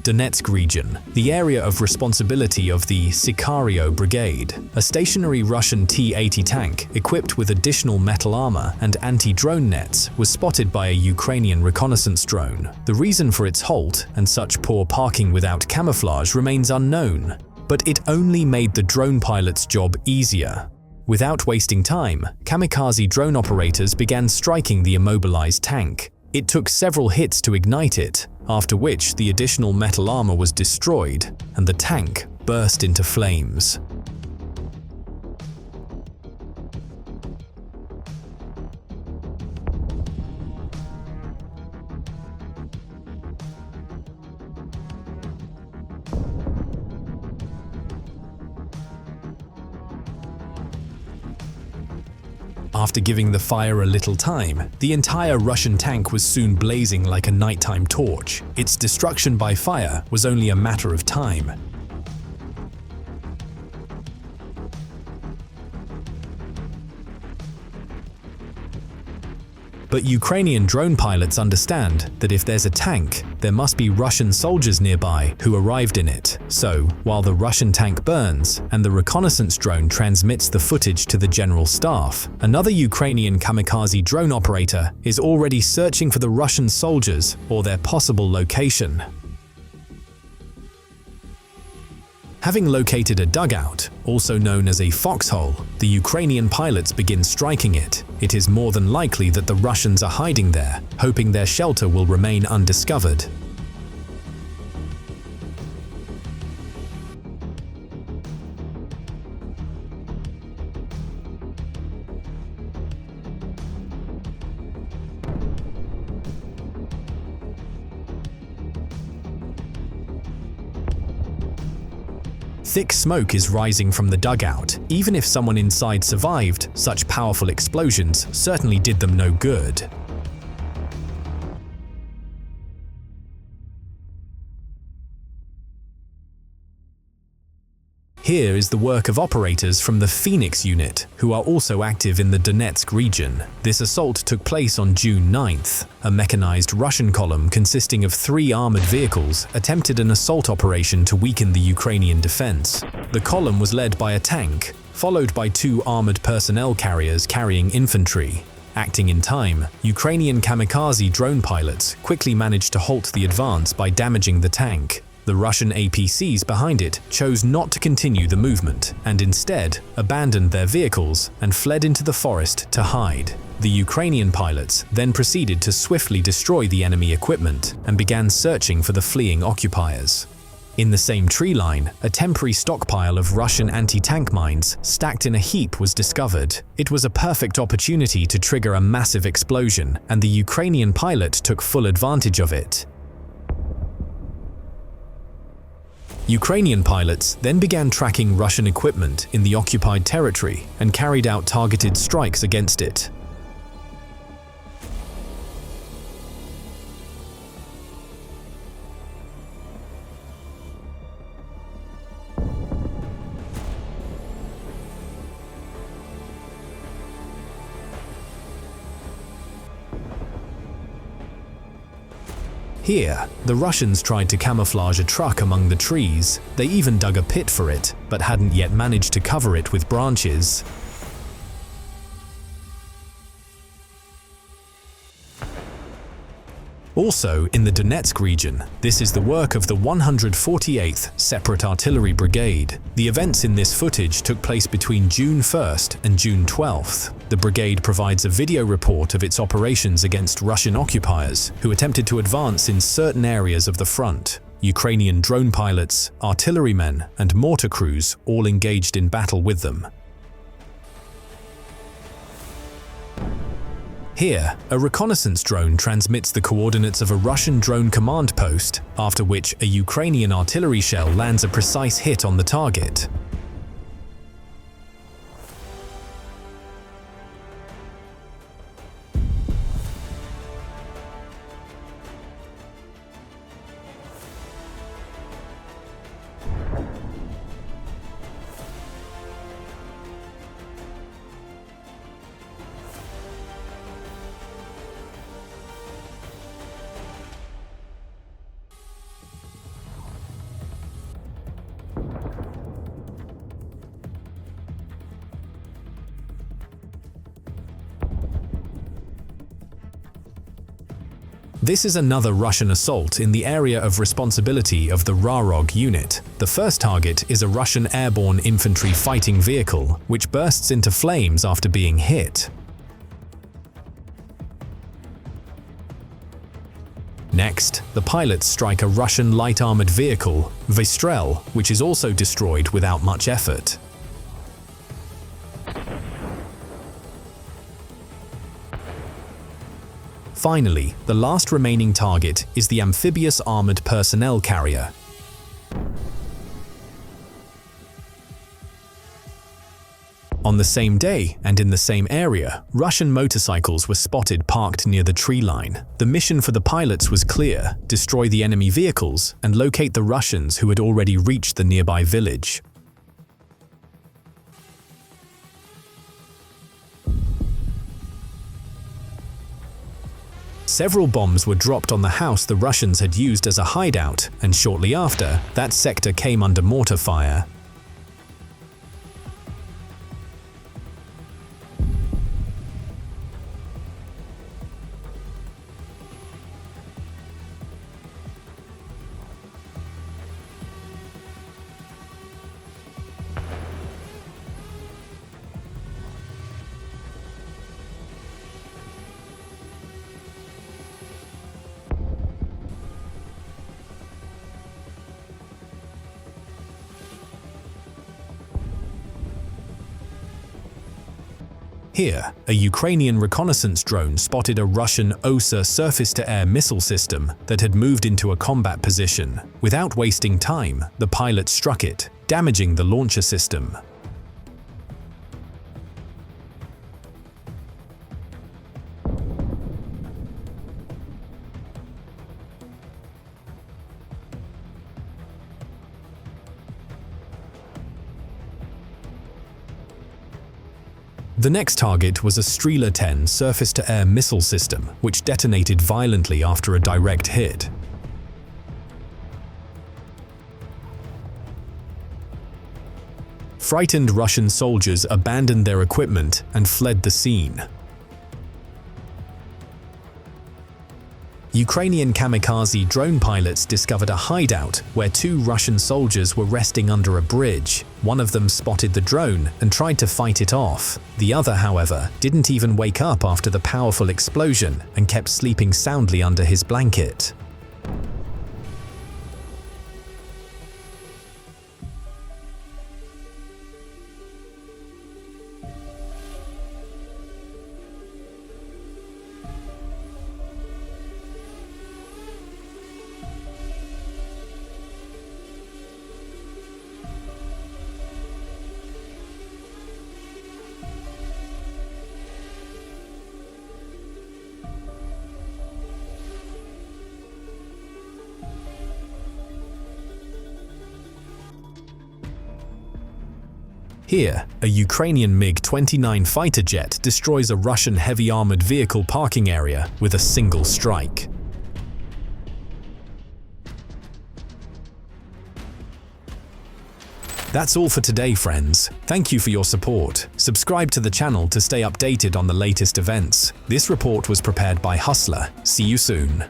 Donetsk region, the area of responsibility of the Sicario brigade. A stationary Russian T-80 tank, equipped with additional metal armor and anti-drone nets, was spotted by a Ukrainian reconnaissance drone. The reason for its halt and such poor parking without camouflage remains unknown, but it only made the drone pilot's job easier. Without wasting time, kamikaze drone operators began striking the immobilized tank. It took several hits to ignite it, after which the additional metal armor was destroyed and the tank burst into flames. After giving the fire a little time, the entire Russian tank was soon blazing like a nighttime torch. Its destruction by fire was only a matter of time. But Ukrainian drone pilots understand that if there's a tank, there must be Russian soldiers nearby who arrived in it. So, while the Russian tank burns and the reconnaissance drone transmits the footage to the general staff, another Ukrainian kamikaze drone operator is already searching for the Russian soldiers or their possible location. Having located a dugout, also known as a foxhole, the Ukrainian pilots begin striking it. It is more than likely that the Russians are hiding there, hoping their shelter will remain undiscovered. Thick smoke is rising from the dugout. Even if someone inside survived, such powerful explosions certainly did them no good. Here is the work of operators from the Phoenix unit, who are also active in the Donetsk region. This assault took place on June 9th. A mechanized Russian column consisting of 3 armored vehicles attempted an assault operation to weaken the Ukrainian defense. The column was led by a tank, followed by 2 armored personnel carriers carrying infantry. Acting in time, Ukrainian kamikaze drone pilots quickly managed to halt the advance by damaging the tank. The Russian APCs behind it chose not to continue the movement and instead abandoned their vehicles and fled into the forest to hide. The Ukrainian pilots then proceeded to swiftly destroy the enemy equipment and began searching for the fleeing occupiers. In the same tree line, a temporary stockpile of Russian anti-tank mines stacked in a heap was discovered. It was a perfect opportunity to trigger a massive explosion, and the Ukrainian pilot took full advantage of it. Ukrainian pilots then began tracking Russian equipment in the occupied territory and carried out targeted strikes against it. Here, the Russians tried to camouflage a truck among the trees. They even dug a pit for it, but hadn't yet managed to cover it with branches. Also, in the Donetsk region, this is the work of the 148th Separate Artillery Brigade. The events in this footage took place between June 1st and June 12th. The brigade provides a video report of its operations against Russian occupiers who attempted to advance in certain areas of the front. Ukrainian drone pilots, artillerymen, and mortar crews all engaged in battle with them. Here, a reconnaissance drone transmits the coordinates of a Russian drone command post, after which a Ukrainian artillery shell lands a precise hit on the target. This is another Russian assault in the area of responsibility of the Rarog unit. The first target is a Russian airborne infantry fighting vehicle, which bursts into flames after being hit. Next, the pilots strike a Russian light armored vehicle, Vystrel, which is also destroyed without much effort. Finally, the last remaining target is the amphibious armored personnel carrier. On the same day and in the same area, Russian motorcycles were spotted parked near the tree line. The mission for the pilots was clear: destroy the enemy vehicles and locate the Russians who had already reached the nearby village. Several bombs were dropped on the house the Russians had used as a hideout, and shortly after, that sector came under mortar fire. Here, a Ukrainian reconnaissance drone spotted a Russian OSA surface-to-air missile system that had moved into a combat position. Without wasting time, the pilot struck it, damaging the launcher system. The next target was a Strela-10 surface-to-air missile system, which detonated violently after a direct hit. Frightened Russian soldiers abandoned their equipment and fled the scene. Ukrainian kamikaze drone pilots discovered a hideout where two Russian soldiers were resting under a bridge. One of them spotted the drone and tried to fight it off. The other, however, didn't even wake up after the powerful explosion and kept sleeping soundly under his blanket. Here, a Ukrainian MiG-29 fighter jet destroys a Russian heavy armored vehicle parking area with a single strike. That's all for today, friends. Thank you for your support. Subscribe to the channel to stay updated on the latest events. This report was prepared by Hustler. See you soon.